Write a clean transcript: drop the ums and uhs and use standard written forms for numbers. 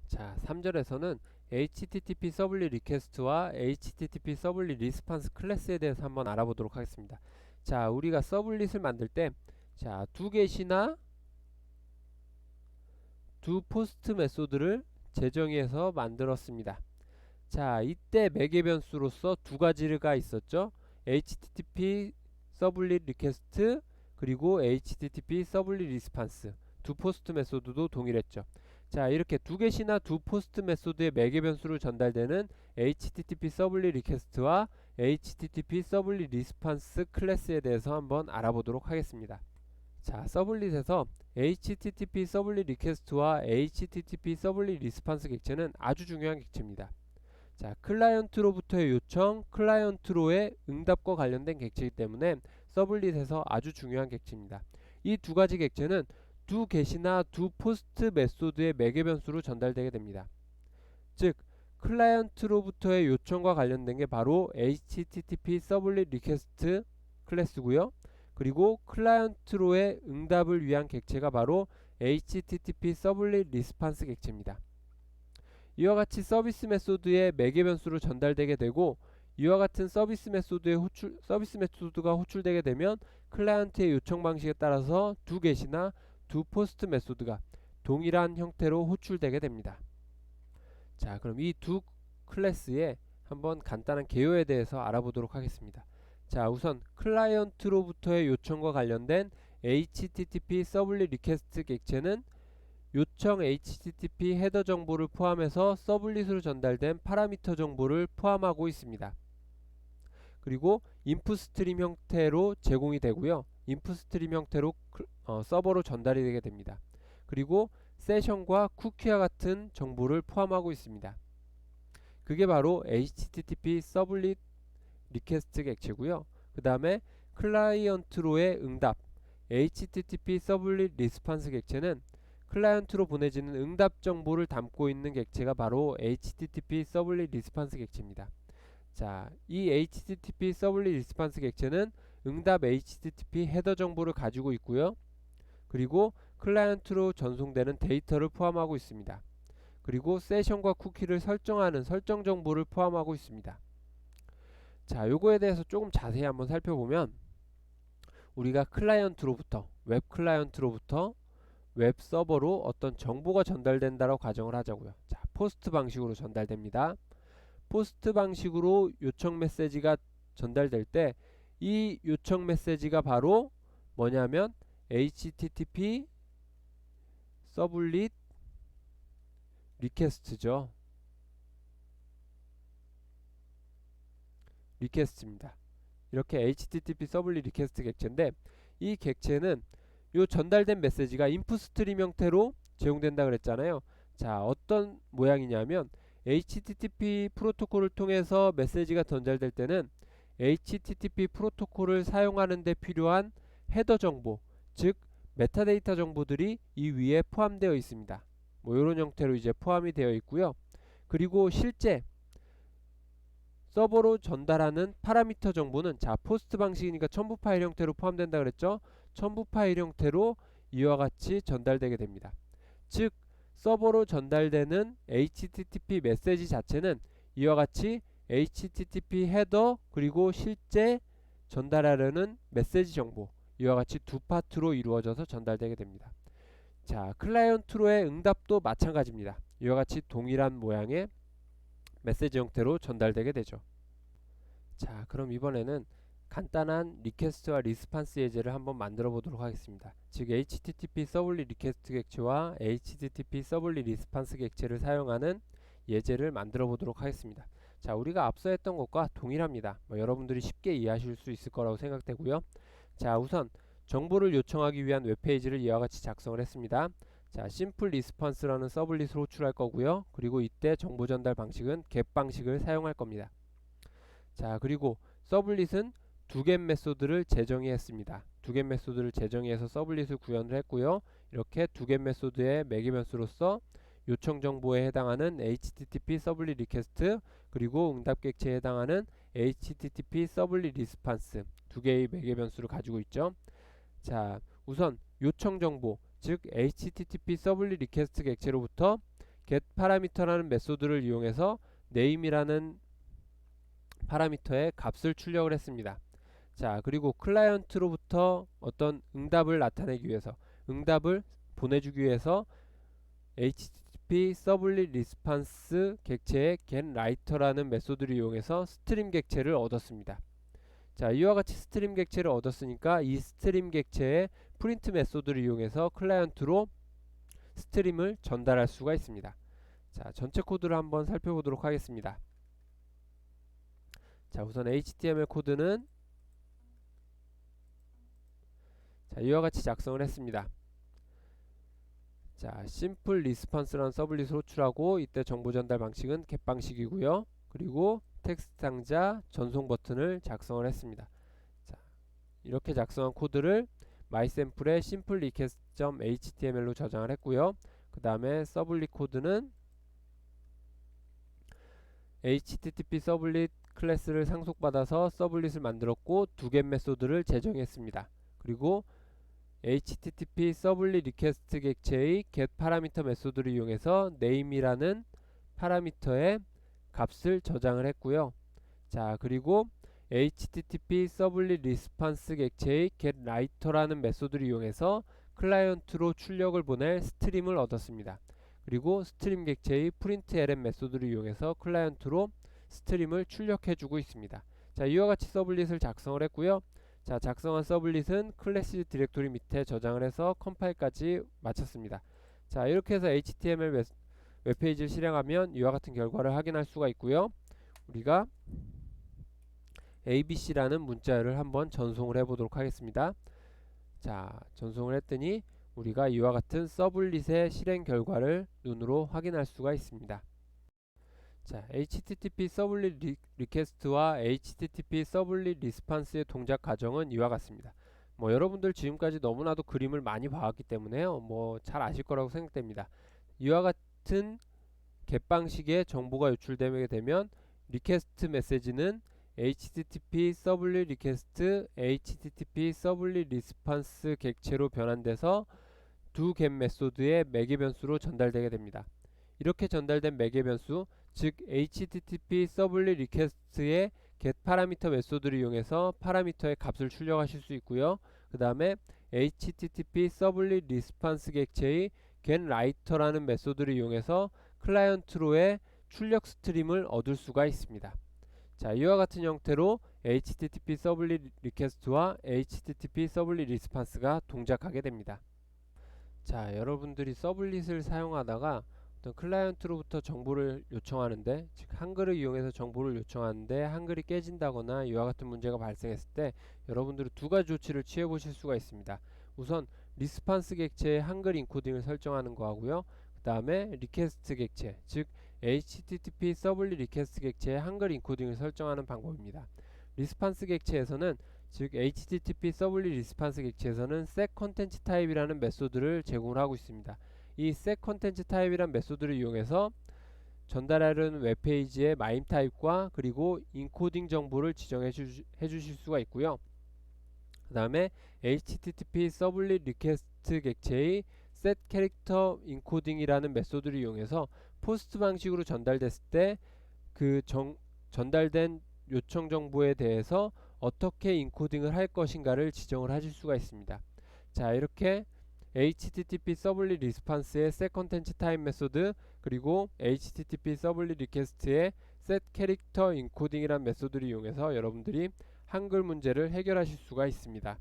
자, 3절에서는 HTTP 서블릿 리퀘스트와 HTTP 서블릿 리스판스 클래스에 대해서 한번 알아보도록 하겠습니다. 자, 우리가 서블릿을 만들 때, 자, 두 get이나 두 포스트 메소드를 재정의해서 만들었습니다. 자, 이때 매개 변수로서 두 가지가 있었죠. HTTP 서블릿 리퀘스트 그리고 HTTP 서블릿 리스판스 두 포스트 메소드도 동일했죠. 자, 이렇게 두 get이나 두 포스트 메소드의 매개 변수로 전달되는 HTTP 서블릿 리퀘스트와 HTTP 서블릿 리스판스 클래스에 대해서 한번 알아보도록 하겠습니다. 자, 서블릿에서 HTTP 서블릿 리퀘스트와 HTTP 서블릿 리스판스 객체는 아주 중요한 객체입니다. 자, 클라이언트로부터의 요청, 클라이언트로의 응답과 관련된 객체이기 때문에 서블릿에서 아주 중요한 객체입니다. 이 두 가지 객체는 두 get이나 두 포스트 메소드의 매개 변수로 전달되게 됩니다. 즉, 클라이언트로부터의 요청과 관련된 게 바로 HTTP 서블릿 리퀘스트 클래스고요. 그리고 클라이언트로의 응답을 위한 객체가 바로 HTTP 서블릿 리스판스 객체입니다. 이와 같이 서비스 메소드의 매개 변수로 전달되게 되고, 이와 같은 서비스 메소드가 호출되게 되면 클라이언트의 요청 방식에 따라서 두 get이나 두 포스트 메소드가 동일한 형태로 호출되게 됩니다. 자, 그럼 이 두 클래스의 한번 간단한 개요에 대해서 알아보도록 하겠습니다. 자, 우선 클라이언트로부터의 요청과 관련된 HTTP 서블릿 리퀘스트 객체는 요청 HTTP 헤더 정보를 포함해서 서블릿으로 전달된 파라미터 정보를 포함하고 있습니다. 그리고 인풋 스트림 형태로 제공이 되고요. 인풋 스트림 형태로 서버로 전달이 되게 됩니다. 그리고 세션과 쿠키와 같은 정보를 포함하고 있습니다. 그게 바로 HTTP 서블릿 리퀘스트 객체고요. 그 다음에 클라이언트로의 응답 HTTP 서블릿 리스판스 객체는 클라이언트로 보내지는 응답 정보를 담고 있는 객체가 바로 HTTP 서블릿 리스판스 객체입니다. 자, 이 HTTP 서블릿 리스판스 객체는 응답 HTTP 헤더 정보를 가지고 있고요. 그리고 클라이언트로 전송되는 데이터를 포함하고 있습니다. 그리고 세션과 쿠키를 설정하는 설정 정보를 포함하고 있습니다. 자, 요거에 대해서 조금 자세히 한번 살펴보면, 우리가 클라이언트로부터 웹 클라이언트로부터 웹 서버로 어떤 정보가 전달된다라고 가정을 하자고요. 자, 포스트 방식으로 전달됩니다. 포스트 방식으로 요청 메시지가 전달될 때 이 요청 메시지가 바로 뭐냐면 HTTP 서블릿 리퀘스트죠. 리퀘스트입니다. 이렇게 HTTP 서블릿 리퀘스트 객체인데, 이 객체는 요 전달된 메시지가 인풋 스트림 형태로 제공된다 그랬잖아요. 자, 어떤 모양이냐면 HTTP 프로토콜을 통해서 메시지가 전달될 때는 HTTP 프로토콜을 사용하는 데 필요한 헤더 정보, 즉 메타데이터 정보들이 이 위에 포함되어 있습니다. 뭐 이런 형태로 이제 포함이 되어 있고요. 그리고 실제 서버로 전달하는 파라미터 정보는, 자, 포스트 방식이니까 첨부 파일 형태로 포함된다 그랬죠. 첨부 파일 형태로 이와 같이 전달되게 됩니다. 즉, 서버로 전달되는 HTTP 메시지 자체는 이와 같이 HTTP 헤더 그리고 실제 전달하려는 메시지 정보, 이와 같이 두 파트로 이루어져서 전달되게 됩니다. 자, 클라이언트로의 응답도 마찬가지입니다. 이와 같이 동일한 모양의 메시지 형태로 전달되게 되죠. 자, 그럼 이번에는 간단한 리퀘스트와 리스판스 예제를 한번 만들어 보도록 하겠습니다. 즉, HTTP 서블릿 리퀘스트 객체와 HTTP 서블릿 리스판스 객체를 사용하는 예제를 만들어 보도록 하겠습니다. 자, 우리가 앞서 했던 것과 동일합니다. 여러분들이 쉽게 이해하실 수 있을 거라고 생각되고요. 자, 우선 정보를 요청하기 위한 웹페이지를 이와 같이 작성을 했습니다. 자, 심플 리스판스라는 서블릿을 호출할 거고요. 그리고 이때 정보 전달 방식은 get 방식을 사용할 겁니다. 자, 그리고 서블릿은 두 get 메소드를 재정의했습니다. 두 get 메소드를 재정의해서 서블릿을 구현을 했고요. 이렇게 두 get 메소드의 매개 변수로서 요청 정보에 해당하는 HTTP 서블릿 리퀘스트 그리고 응답 객체에 해당하는 HTTP 서블릿 리스판스 두 개의 매개 변수를 가지고 있죠. 자, 우선 요청 정보, 즉 HTTP 서블릿 리퀘스트 객체로부터 getParameter라는 메소드를 이용해서 name이라는 파라미터의 값을 출력을 했습니다. 자, 그리고 클라이언트로부터 어떤 응답을 나타내기 위해서, 응답을 보내주기 위해서 HTTP 서블릿 리스판스 객체의 getWriter라는 메소드를 이용해서 스트림 객체를 얻었습니다. 자, 이와 같이 스트림 객체를 얻었으니까 이 스트림 객체의 프린트 메소드를 이용해서 클라이언트로 스트림을 전달할 수가 있습니다. 자, 전체 코드를 한번 살펴보도록 하겠습니다. 자, 우선 HTML 코드는 자, 이와 같이 작성을 했습니다. 자, 심플 리스폰스라는 서블릿을 호출하고, 이때 정보 전달 방식은 get 방식이고요. 그리고 텍스트 상자 전송 버튼을 작성을 했습니다. 자, 이렇게 작성한 코드를 mysample의 simplerequest.html로 저장을 했고요. 그 다음에 서블릿 코드는 http 서블릿 클래스를 상속받아서 서블릿을 만들었고, 두 get 메소드를 제정했습니다. 그리고 http 서블릿 리퀘스트 객체의 getParameter 메소드를 이용해서 name이라는 파라미터의 값을 저장을 했고요. 자, 그리고 http 서블릿 리스판스 객체의 getWriter라는 메소드를 이용해서 클라이언트로 출력을 보낼 스트림을 얻었습니다. 그리고 스트림 객체의 println 메소드를 이용해서 클라이언트로 스트림을 출력해주고 있습니다. 자, 이와 같이 서블릿을 작성을 했고요. 자, 작성한 서블릿은 클래스 디렉토리 밑에 저장을 해서 컴파일까지 마쳤습니다. 자, 이렇게 해서 HTML 웹페이지를 실행하면 이와 같은 결과를 확인할 수가 있고요. 우리가 ABC라는 문자를 한번 전송을 해보도록 하겠습니다. 자, 전송을 했더니 우리가 이와 같은 서블릿의 실행 결과를 눈으로 확인할 수가 있습니다. 자, HTTP 서블릿 리퀘스트와 HTTP 서블릿 리스판스의 동작 과정은 이와 같습니다. 여러분들 지금까지 너무나도 그림을 많이 봐왔기 때문에요. 잘 아실 거라고 생각됩니다. 이와 같은 get 방식의 정보가 유출되게 되면 리퀘스트 메시지는 HTTP 서블릿 리퀘스트, HTTP 서블릿 리스판스 객체로 변환돼서 두 get 메소드의 매개 변수로 전달되게 됩니다. 이렇게 전달된 매개 변수, 즉 HTTP 서블릿 리퀘스트의 getParameter 메소드를 이용해서 파라미터의 값을 출력하실 수 있고요. 그 다음에 HTTP 서블릿 리스판스 객체의 getWriter라는 메소드를 이용해서 클라이언트로의 출력 스트림을 얻을 수가 있습니다. 자, 이와 같은 형태로 HTTP 서블릿 리퀘스트와 HTTP 서블릿 리스판스가 동작하게 됩니다. 자, 여러분들이 서블릿을 사용하다가 어떤 클라이언트로부터 정보를 요청하는데, 즉 한글을 이용해서 정보를 요청하는데 한글이 깨진다거나 이와 같은 문제가 발생했을 때 여러분들은 두 가지 조치를 취해 보실 수가 있습니다. 우선 리스판스 객체의 한글 인코딩을 설정하는 거하고요. 그 다음에 리퀘스트 객체, 즉 HTTP 서블릿 리퀘스트 객체의 한글 인코딩을 설정하는 방법입니다. 리스판스 객체에서는, 즉 HTTP 서블릿 리스판스 객체에서는 set content type이라는 메소드를 제공을 하고 있습니다. 이 set content type이라는 메소드를 이용해서 전달하려는 웹페이지의 MIME 타입과 그리고 인코딩 정보를 지정해 주실 수가 있고요. 그 다음에 HTTP 서블릿 리퀘스트 객체의 set character encoding이라는 메소드를 이용해서 포스트 방식으로 전달됐을 때 그 전달된 요청 정보에 대해서 어떻게 인코딩을 할 것인가를 지정을 하실 수가 있습니다. 자, 이렇게 HTTP 서블릿 리스판스의 set content type 메소드, 그리고 HTTP 서블릿 리퀘스트의 set character encoding이라는 메소드를 이용해서 여러분들이 한글 문제를 해결하실 수가 있습니다.